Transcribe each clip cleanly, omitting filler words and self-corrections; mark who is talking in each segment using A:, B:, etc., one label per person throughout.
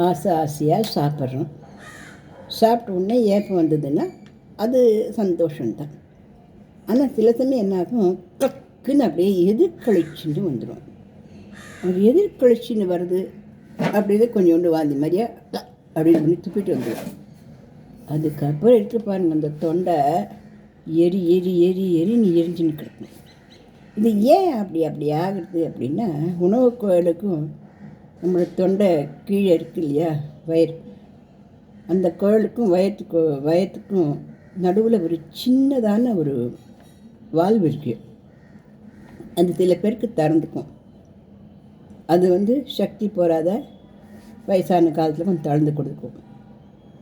A: ஆசை ஆசையாக சாப்பிட்றோம். சாப்பிட்ட உடனே ஏப்பம் வந்ததுன்னா அது சந்தோஷம்தான். ஆனால் சில சமயம் என்னாகும், டக்குன்னு அப்படியே எதிர்கழிச்சுன்னு வந்துடும். அது எதிர்கழிச்சின்னு வருது அப்படின்னு கொஞ்சோண்டு வாந்தி மாதிரியா அப்படின்னு பண்ணி துப்பிட்டு வந்துடும். அதுக்கப்புறம் எடுத்து பாருங்க, அந்த தொண்டை எரி எரி எரி எரின்னு எரிஞ்சுன்னு கிடக்கும். இது ஏன் அப்படி ஆகுது அப்படின்னா, உணவு குழலுக்கும் நம்மளோட தொண்டை கீழே இருக்கு இல்லையா, வயிறு, அந்த குழலுக்கும் வயத்துக்கும் நடுவில் ஒரு சின்னதான ஒரு வால்வு இருக்குது. அது சில பேருக்கு திறந்துக்கும். அது சக்தி போகாத வயசான காலத்தில் கொஞ்சம் திறந்து கொடுக்கும்.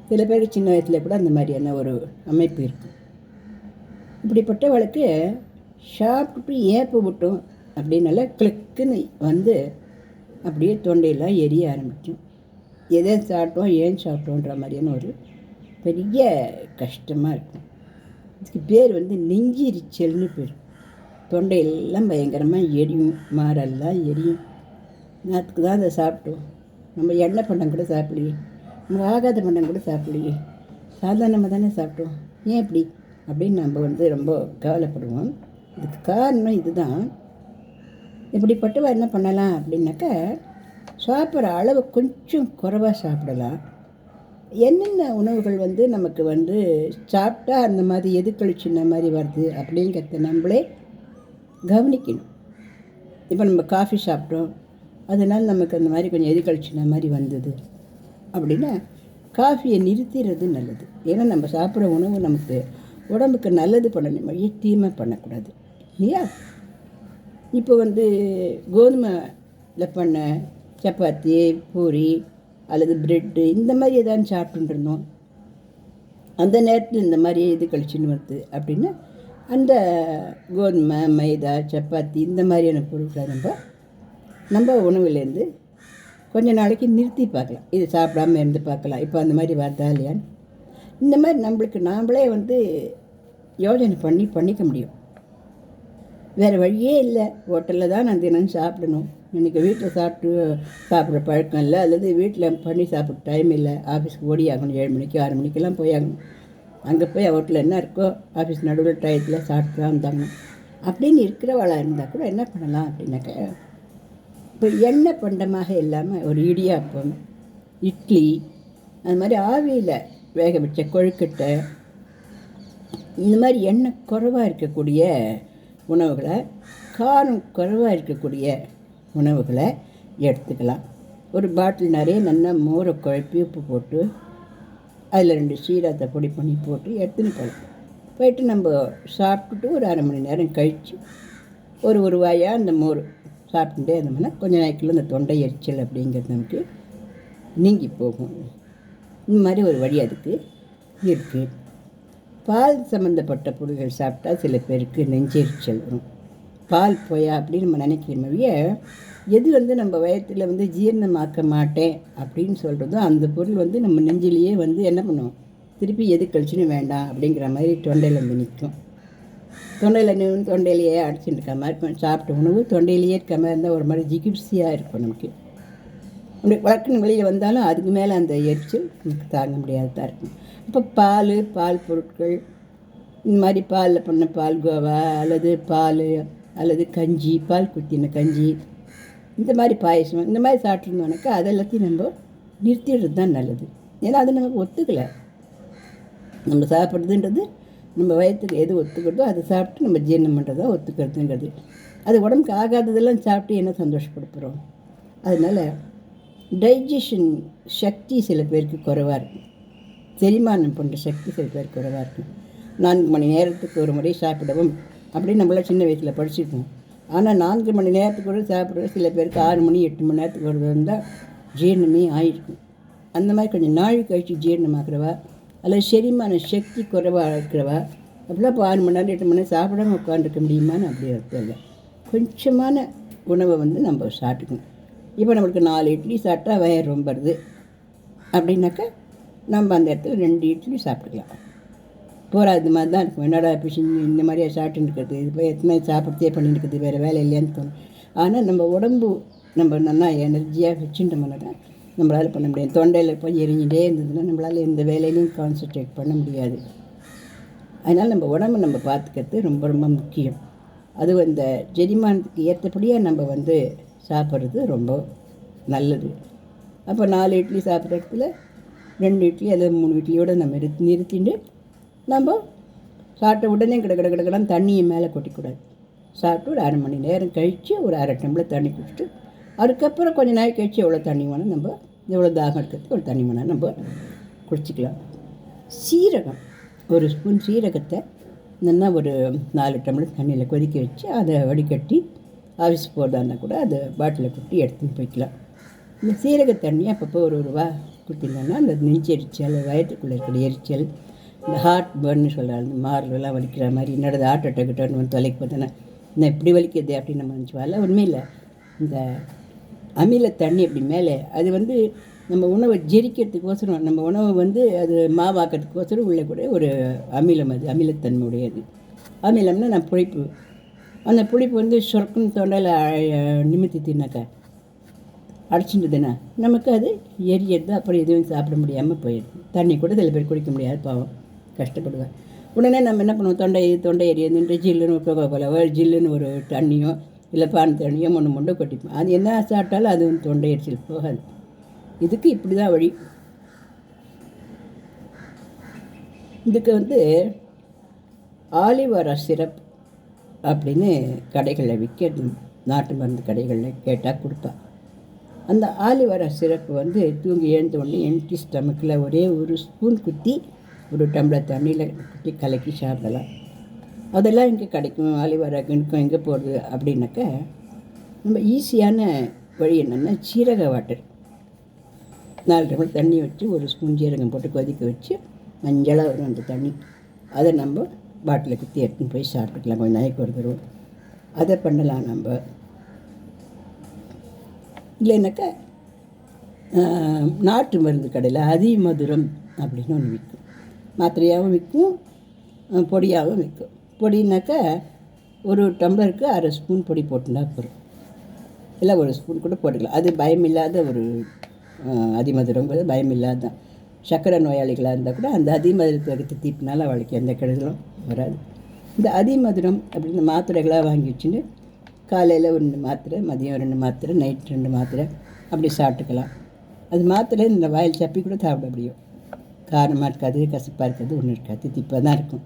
A: சில பேருக்கு சின்ன வயசில் கூட அந்த மாதிரியான ஒரு அமைப்பு இருக்கும். இப்படிப்பட்டவளுக்கு சாப்பிட்டு ஏப்ப விட்டோம் அப்படின்னால கிளிக்குன்னு அப்படியே தொண்டையெல்லாம் எரிய ஆரம்பிக்கும். எதை சாப்பிட்டோம் ஏன் சாப்பிட்டோன்ற மாதிரியான ஒரு பெரிய கஷ்டமாக இருக்கும். இதுக்கு பேர் நெஞ்செரிச்சல்னு பேர். தொண்டையெல்லாம் பயங்கரமாக எரியும், மாரெல்லாம் எரியும். அதுக்கு தான் அதை சாப்பிட்டோம். நம்ம எண்ணெய் பண்டம் கூட சாப்பிடலையே, நம்ம ஆகாத பண்டம் கூட சாப்பிடலையே, சாதாரணமாக தானே சாப்பிட்டோம், ஏன் இப்படி அப்படின்னு நம்ம ரொம்ப கவலைப்படுவோம். இதுக்கு காரணம் இதுதான். இப்படிப்பட்டவ என்ன பண்ணலாம் அப்படின்னாக்கா, சாப்பிட்ற அளவு கொஞ்சம் குறைவாக சாப்பிடலாம். என்னென்ன உணவுகள் நமக்கு சாப்பிட்டா அந்த மாதிரி எதுக்கழிச்சின்ன மாதிரி வருது அப்படிங்கிறத நம்மளே கவனிக்கணும். இப்போ நம்ம காஃபி சாப்பிட்டோம், அதனால் நமக்கு அந்த மாதிரி கொஞ்சம் எதுக்கழிச்சின மாதிரி வந்தது அப்படின்னா காஃபியை நிறுத்திடுறது நல்லது. ஏன்னா நம்ம சாப்பிட்ற உணவு நமக்கு உடம்புக்கு நல்லது பண்ணணும், தீமை பண்ணக்கூடாது இல்லையா. இப்போ கோதுமையில் பண்ண சப்பாத்தி, பூரி அல்லது ப்ரெட்டு இந்த மாதிரி எதாவது சாப்பிட்டுட்டு இருந்தோம். அந்த நேரத்தில் இந்த மாதிரி இது கழிச்சுன்னு வருது அப்படின்னா அந்த கோதுமை, மைதா, சப்பாத்தி இந்த மாதிரியான பொருட்களை நம்ம உணவுலேருந்து கொஞ்சம் நாளைக்கு நிறுத்தி பார்க்கலாம். இது சாப்பிடாமல் இருந்து பார்க்கலாம், இப்போ அந்த மாதிரி வருதா இல்லையான்னு. இந்த மாதிரி நம்மளுக்கு நாம்ளே யோசனை பண்ணிக்க முடியும். வேறு வழியே இல்லை. ஹோட்டலில் தான் நான் தினம் சாப்பிடணும், எனக்கு வீட்டில் சாப்பிட்ற பழக்கம் இல்லை, அல்லது வீட்டில் பண்ணி சாப்பிட்ற டைம் இல்லை, ஆஃபீஸ்க்கு ஓடி ஆகணும், 7 மணிக்கு 6 மணிக்கெல்லாம் போய் ஆகணும். அங்கே போய் ஹோட்டலில் என்ன இருக்கோ ஆஃபீஸ் நடுவில் டயத்தில் சாப்பிட்டு தான் வந்தாங்க அப்படின்னு இருக்கிறவளாக இருந்தால் கூட என்ன பண்ணலாம் அப்படின்னாக்க, இப்போ எண்ணெய் பண்டமாக இல்லாமல் ஒரு இடியாப்பம், இட்லி, அது மாதிரி ஆவியில் வேக வச்ச கொழுக்கட்டை, இந்த மாதிரி எண்ணெய் குறைவாக இருக்கக்கூடிய உணவுகளை, காரம் குறைவாக இருக்கக்கூடிய உணவுகளை எடுத்துக்கலாம். ஒரு பாட்டில் நிறைய நல்லா மோரை குழப்பி உப்பு போட்டு அதில் 2 சீரகத்தை பொடி பண்ணி போட்டு எடுத்துன்னு போயிட்டு நம்ம சாப்பிட்டுட்டு ஒரு அரை மணி நேரம் கழித்து ஒரு வாயாக அந்த மோர் சாப்பிட்டுட்டே இருந்தோம்னா கொஞ்சம் நாளைக்குள்ள இந்த தொண்டை எரிச்சல் அப்படிங்கிறது நமக்கு நீங்கி போகும். இந்த மாதிரி ஒரு வழி அதுக்கு இருக்குது. பால் சம்மந்தப்பட்ட பொருள்கள் சாப்பிட்டா சில பேருக்கு நெஞ்செரிச்சல் வரும். பால் போயா அப்படின்னு நம்ம நினைக்கிறோமே, எது நம்ம வயத்தில் ஜீரணமாக்க மாட்டேன் அப்படின்னு சொல்கிறதோ அந்த பொருள் நம்ம நெஞ்சிலேயே என்ன பண்ணுவோம், திருப்பி எது கழிச்சுன்னு வேண்டாம் அப்படிங்கிற மாதிரி தொண்டையில் நிற்கும். தொண்டையிலேயே அடிச்சுட்டு இருக்க மாதிரி சாப்பிட்ட உணவு தொண்டையிலேயே இருக்க மாதிரி இருந்தால் ஒரு மாதிரி ஜிகிப்சியாக இருக்கும் நமக்கு. அப்படி வழக்குன்னு வெளியில் வந்தாலும் அதுக்கு மேலே அந்த எரிச்சல் நமக்கு தாங்க முடியாததாக இருக்கும். இப்போ பால் பொருட்கள், இந்த மாதிரி பாலில் பண்ண பால் கோவா அல்லது கஞ்சி, பால் குத்தின கஞ்சி, இந்த மாதிரி பாயசம், இந்த மாதிரி சாப்பிட்ருந்தோம்னாக்கா அதெல்லாத்தையும் நம்ம நிறுத்திடுறது தான் நல்லது. ஏன்னா அது நமக்கு ஒத்துக்கலை. நம்ம சாப்பிட்றதுன்றது நம்ம வயிற்றுக்கு எது ஒத்துக்கிறதோ அதை சாப்பிட்டு நம்ம ஜீரணம் பண்ணுறதா ஒத்துக்கிறதுங்கிறது. அது உடம்புக்கு ஆகாததெல்லாம் சாப்பிட்டு என்ன சந்தோஷப்படுத்துகிறோம். அதனால் டைஜஷன் சக்தி சில பேருக்கு குறைவாக இருக்கும், செரிமானம் பண்ணுற சக்தி சில பேருக்கு குறைவாக இருக்கும். 4 மணி நேரத்துக்கு ஒரு முறை சாப்பிடவும் அப்படின்னு நம்மளாம் சின்ன வயசில் படிச்சுருக்கோம். ஆனால் 4 மணி நேரத்துக்கு கூட சாப்பிட்றது சில பேருக்கு 6 மணி 8 மணி நேரத்துக்கு ஒரு இருந்தால் ஜீரணமே ஆகிருக்கும். அந்த மாதிரி கொஞ்சம் நாள் கழிச்சு ஜீரணமாகிறவா அல்லது செரிமான சக்தி குறைவாக இருக்கிறவா அப்படிலாம் இப்போ 6 மணி நேரம் 8 மணி நேரம் சாப்பிடாமல் உட்காந்துருக்க முடியுமான்னு அப்படி அர்த்தம் இல்லை. கொஞ்சமான உணவை நம்ம சாப்பிட்டுக்கணும். இப்போ நம்மளுக்கு 4 இட்லி சாப்பிட்டா வயிறு ரொம்புறது அப்படின்னாக்கா நம்ம அந்த இடத்துல 2 இட்லி சாப்பிட்டுக்கலாம். போகாது மாதிரி தான் இருக்கும். என்னடா பிசிஞ்சு இந்த மாதிரியா சாப்பிட்டுன்னு இருக்கிறது, இது போய் எத்தனை சாப்பிட்றதே பண்ணிட்டு இருக்குது, வேறு வேலை இல்லையான்னு தோணும். ஆனால் நம்ம உடம்பு நம்ம நல்லா எனர்ஜியாக வச்சுட்டோம்னா நம்மளால் பண்ண முடியாது. தொண்டையில் போய் எரிஞ்சிட்டே இருந்ததுன்னா நம்மளால் எந்த வேலையிலையும் கான்சன்ட்ரேட் பண்ண முடியாது. அதனால் நம்ம உடம்பை நம்ம பார்த்துக்கிறது ரொம்ப ரொம்ப முக்கியம். அதுவும் இந்த ஜெரிமானத்துக்கு ஏற்றபடியாக நம்ம சாப்பிட்றது ரொம்ப நல்லது. அப்போ 4 இட்லி சாப்பிட்ற இடத்துல 2 இட்லி அல்லது 3 இட்லியோடு நம்ம நிறுத்திட்டு நம்ம சாப்பிட்ட உடனே கிடக்கடான்னு தண்ணியை மேலே கொட்டிக்கூடாது. சாப்பிட்டு ஒரு 1/2 மணி நேரம் கழித்து ஒரு 1/2 டம்ளர் தண்ணி குடிச்சிட்டு அதுக்கப்புறம் கொஞ்சம் நாள் கழித்து எவ்வளோ தண்ணி வேணும் நம்ம எவ்வளோ தாகம் இருக்கிறதுக்கு ஒரு தண்ணி வேணும் நம்ம குடிச்சிக்கலாம். சீரகம், ஒரு ஸ்பூன் சீரகத்தை நல்லா ஒரு 4 டம்ளர் தண்ணியில் கொதிக்க வச்சு அதை வடிகட்டி ஆஃபீஸ் போகிறதா கூட அதை பாட்டிலில் கொட்டி எடுத்துன்னு போய்க்கலாம். இந்த சீரக தண்ணி அப்பப்போ ஒரு ரூபா கொடுத்தீங்கன்னா அந்த நெஞ்சு எரிச்சல், வயத்துக்குள்ளே இருக்கிற எரிச்சல், இந்த ஹார்ட் பர்ன்னு சொல்கிறாங்க, இந்த மார்லாம் வலிக்கிற மாதிரி என்னோட ஹார்ட் அட்டாக்கிட்டோன்னு வந்து தொலைக்கு பார்த்தோன்னா நான் இப்படி வலிக்குது அப்படின்னு நம்ம நினச்சிவால உண்மையில் இந்த அமில தண்ணி அப்படி மேலே அது நம்ம உணவை ஜெரிக்கிறதுக்கோசரம், நம்ம உணவை அது மாவாக்கிறதுக்கோசரம் உள்ள கூட ஒரு அமிலம், அது அமிலத்தன்மை உடையது. அமிலம்னா நான் புளிப்பு, அந்த புளிப்பு சுரக்குன்னு தொண்டையில் நிமித்தினாக்கா அடைச்சிட்டுதுன்னா நமக்கு அது எரியறது, அப்புறம் எதுவும் சாப்பிட முடியாமல் போயிடுது. தண்ணி கூட சில பேர் குடிக்க முடியாது, பாவம் கஷ்டப்படுவேன். உடனே நம்ம என்ன பண்ணுவோம், தொண்டை எரியதுன்ற ஜில்லுன்னு கோகோலவோ ஜில்லுன்னு ஒரு தண்ணியோ இல்லை பான் தண்ணியோ மொண்டு கொட்டிப்போம். அது என்ன சாப்பிட்டாலும் அது தொண்டை எரிச்சல் போகாது. இதுக்கு இப்படி தான் வழி. இதுக்கு ஆலிவரா சிரப் அப்படின்னு கடைகளில் விற்க, நாட்டு மருந்து கடைகளில் கேட்டால் கொடுப்பா. அந்த ஆலிவரா சிரப்பு தூங்கி எழுந்த உடனே எம்டி ஸ்டமக்கில் ஒரே ஒரு ஸ்பூன் குத்தி ஒரு டம்ளர் தண்ணியில் குத்தி கலக்கி சாப்பிடலாம். அதெல்லாம் எங்கே கிடைக்கும், ஆலிவரா கிணக்கும் எங்கே போடுறது அப்படின்னாக்க நம்ம ஈஸியான வழி என்னென்னா சீரக வாட்டர். 4 டம்ளர் தண்ணி வச்சு ஒரு ஸ்பூன் சீரகம் போட்டு கொதிக்க வச்சு மஞ்சளாக வரும் அந்த தண்ணி, அதை நம்ம பாட்டில் குத்தி எடுத்துன்னு போய் சாப்பிட்டுக்கலாம். கொஞ்சம் நாளைக்கு ஒரு தருவோம் அதை பண்ணலாம். நம்ம இல்லைன்னாக்கா நாட்டு மருந்து கடையில் அதிமதுரம் அப்படின்னு ஒன்று விற்கும். மாத்திரையாகவும் விற்கும், பொடியாகவும் விற்கும். பொடினாக்கா ஒரு டம்ளருக்கு 1/2 ஸ்பூன் பொடி போட்டுனா போதும், இல்லை 1 ஸ்பூன் கூட போட்டுக்கலாம். அது பயமில்லாத ஒரு அதிமதுரங்கிறது பயமில்லாத தான். சர்க்கரை நோயாளிகளாக இருந்தால் கூட அந்த அதிமதுரத்தை எடுத்து தீட்டினால அவளுக்கு எந்த கெடுதலும் வராது. இந்த அதிமதுரம் அப்படின்னு மாத்திரைகளாக வாங்கி வச்சுன்னு காலையில் 2 மாத்திரை, மதியம் 2 மாத்திரை, நைட் 2 மாத்திரை அப்படி சாப்பிட்டுக்கலாம். அது மாத்திரை இந்த வாயில் சப்பி கூட சாப்பிட முடியும். காரமாக இருக்காது, கசப்பாக இருக்காது, ஒன்றும் இருக்காது, திப்பாக தான் இருக்கும்.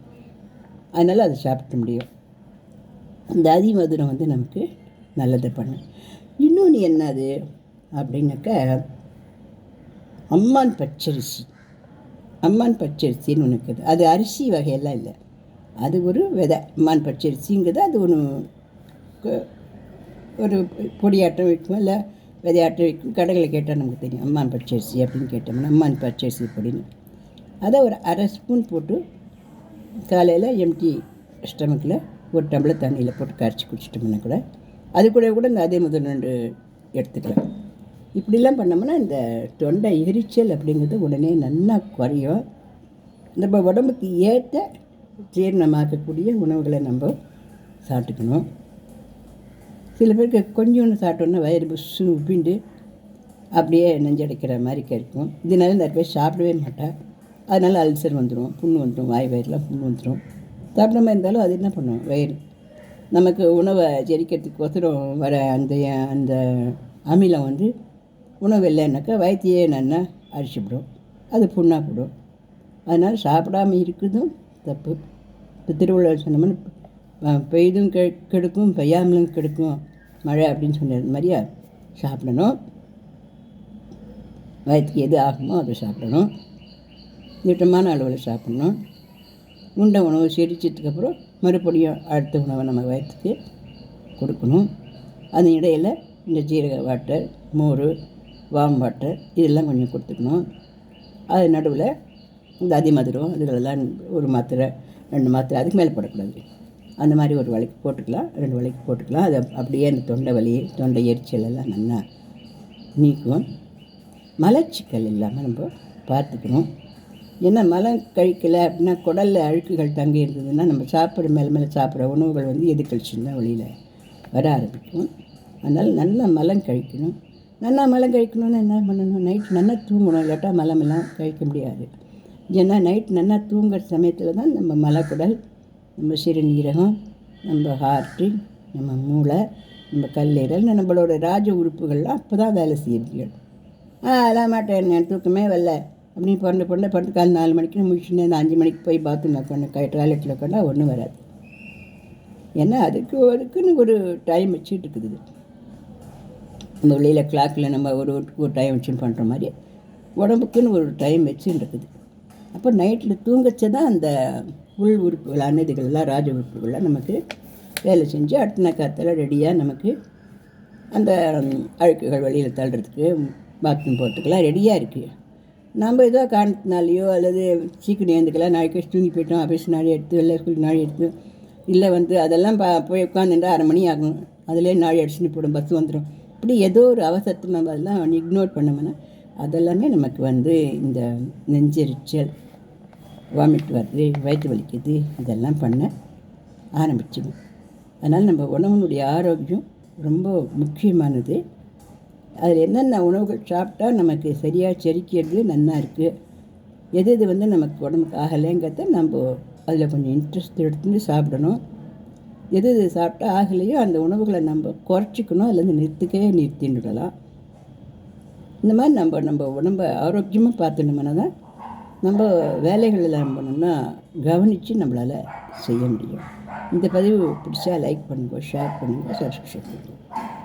A: அதனால் அதை சாப்பிட முடியும். இந்த அதிமதுரம் நமக்கு நல்லதை பண்ணும். இன்னொன்று என்னது அப்படின்னாக்கா அம்மான் பச்சரிசி. அம்மான் பச்சரிசின்னு ஒன்று இருக்குது. அது அரிசி வகையெல்லாம் இல்லை, அது ஒரு விதை. அம்மான் பச்சரிசிங்கிறது அது ஒரு பொடியாட்டம் விற்கும், இல்லை விதையாட்டம் விற்கும். கடைகளில் கேட்டால் நமக்கு தெரியும் அம்மான் பச்சரிசி அப்படின்னு கேட்டோம்னா அம்மான் பச்சரிசி பொடின்னு. அதை ஒரு 1/2 ஸ்பூன் போட்டு காலையில் எம்டி ஸ்டமக்கில் ஒரு டம்ளர் தண்ணியில் போட்டு கரைச்சி குடிச்சிட்டோம்னா கூட அது கூட இந்த அதே முதல் 2 எடுத்துக்கலாம். இப்படிலாம் பண்ணோம்னா இந்த தொண்டை எரிச்சல் அப்படிங்கிறது உடனே நல்லா குறையும். நம்ம உடம்புக்கு ஏற்ற ஜீரணமாக்கக்கூடிய உணவுகளை நம்ம சாப்பிட்டுக்கணும். சில பேருக்கு கொஞ்சோன்னு சாப்பிட்டோன்னா வயிறு புஷ்ஷுன்னு உப்பிண்டு அப்படியே நெஞ்சடைக்கிற மாதிரி கிடைக்கும். இதனால நிறைய பேர் சாப்பிடவே மாட்டேன். அதனால் அல்சர் வந்துடும், புண்ணு வந்துடும், வயிறுலாம் புண்ணு வந்துடும். சாப்பிடாம இருந்தாலும் அது என்ன பண்ணும், வயிறு நமக்கு உணவை ஜெரிக்கிறதுக்கோசரம் வர அந்த அமிலம் உணவு இல்லைன்னாக்கா வயிற்றையே நல்லா அரிச்சிவிடும், அது புண்ணாக போடும். அதனால் சாப்பிடாமல் இருக்குதும் தப்பு. இப்போ திருவள்ளுவர் சொன்னோம்னா பெய்தும் கெடுக்கும், பெய்யாமலும் கெடுக்கும் மழை அப்படின்னு சொன்னது மாதிரியா சாப்பிடணும். வயிற்றுக்கு எது ஆகுமோ அதை சாப்பிடணும். திட்டமான அளவில் சாப்பிடணும். உண்ட உணவு செரிச்சதுக்கப்புறம் மறுபடியும் அடுத்த உணவை நம்ம வயிற்றுக்கு கொடுக்கணும். அது இடையில் இந்த ஜீரக வாட்டர், மோர், வாம் வாட்டர் இதெல்லாம் கொஞ்சம் கொடுத்துக்கணும். அது நடுவில் இந்த அதிமதுரம் இதுகளெல்லாம் ஒரு மாத்திரை 2 மாத்திரை அதுக்கு மேலே போடக்கூடாது. அந்த மாதிரி ஒரு வேளைக்கு போட்டுக்கலாம், 2 வேளைக்கு போட்டுக்கலாம். அது அப்படியே அந்த தொண்டை வலி, தொண்டை எரிச்சல் எல்லாம் நல்லா நீக்கும். மலச்சிக்கல் இல்லாமல் நம்ம பார்த்துக்கணும். ஏன்னா மலம் கழிக்கலை அப்படின்னா குடலில் அழுக்குகள் தங்கி இருந்ததுன்னா நம்ம சாப்பிட்ற மேலே சாப்பிட்ற உணவுகள் எதிர்கழிச்சுன்னு தான் வெளியில் வர ஆரம்பிக்கும். அதனால் நல்லா மலம் கழிக்கணும். நல்லா மலம் கழிக்கணும்னு என்ன பண்ணணும், நைட் நல்லா தூங்கணும், இல்லாட்டா மலமெல்லாம் கழிக்க முடியாது. ஏன்னா நைட் நல்லா தூங்குற சமயத்தில் தான் நம்ம மலக்குடல், நம்ம சிறுநீரகம், நம்ம ஹார்ட்டு, நம்ம மூளை, நம்ம கல்லீரல், நம்மளோட ராஜ உறுப்புகள்லாம் அப்போ தான் வேலை செய்ய முடியும். அதெல்லாம் மாட்டேன், என் தூக்கமே வரல அப்படின்னு படுத்து காலை 4 மணிக்கு முடிச்சுன்னு அந்த 5 மணிக்கு போய் பாத்ரூமில் உட்காந்து டாய்லெட்டில் உட்காந்தா ஒன்றும் வராது. ஏன்னா அதுக்குன்னு ஒரு டைம் வச்சுட்டு இருக்குது. நம்ம வெளியில் கிளாக்கில் நம்ம ஒரு டைம் வச்சுன்னு பண்ணுற மாதிரி உடம்புக்குன்னு ஒரு டைம் வச்சுன்னு இருக்குது. அப்போ நைட்டில் தூங்கச்ச தான் அந்த உள் உறுப்புகளான இதுகள்லாம் ராஜ உறுப்புகள்லாம் நமக்கு வேலை செஞ்சு அடுத்த காலத்தில் ரெடியாக நமக்கு அந்த அழுக்குகள் வெளியில் தள்ளுறதுக்கு பாத்ரூம் போகிறதுக்கெல்லாம் ரெடியாக இருக்குது. நம்ம ஏதோ காரணத்தினாலேயோ அல்லது சீக்கிரம் ஏந்துக்கலாம், நாளைக்கு தூங்கி போயிட்டோம், ஆஃபீஸ் நாளே எடுத்து வெளில ஸ்கூல் நாளை எடுத்து இல்லை அதெல்லாம் போய் உட்காந்துட்டா 1/2 மணி ஆகும், அதிலே நாளை அடிச்சுன்னு போடும், பஸ் வந்துடும். இப்படி ஏதோ ஒரு அவசரத்தில் நம்ம அதெல்லாம் இக்னோர் பண்ணோம்னா அதெல்லாமே நமக்கு இந்த நெஞ்செரிச்சல், வாமிட் வருது, வயிற்று வலிக்குது, இதெல்லாம் பண்ண ஆரம்பிச்சிடும். அதனால் நம்ம உணவுனுடைய ஆரோக்கியம் ரொம்ப முக்கியமானது. அதில் என்னென்ன உணவுகள் சாப்பிட்டா நமக்கு சரியாக செரிக்கிறது நல்லா இருக்குது, எது நமக்கு உடம்புக்கு ஆகலைங்கிறத நம்ம அதில் கொஞ்சம் இன்ட்ரெஸ்ட் எடுத்துட்டு சாப்பிடணும். எது சாப்பிட்டா ஆகலையோ அந்த உணவுகளை நம்ம குறைச்சிக்கணும், அதுலேருந்து நிறுத்திடலாம். இந்த மாதிரி நம்ம உடம்பை ஆரோக்கியமாக பார்த்துட்டோம்னா தான் நம்ம வேலைகளில் பண்ணோம்னா கவனித்து நம்மளால் செய்ய முடியும். இந்த பதிவு பிடிச்சா லைக் பண்ணுங்கள், ஷேர் பண்ணுங்கள், சப்ஸ்கிரைப் பண்ணுங்கள்.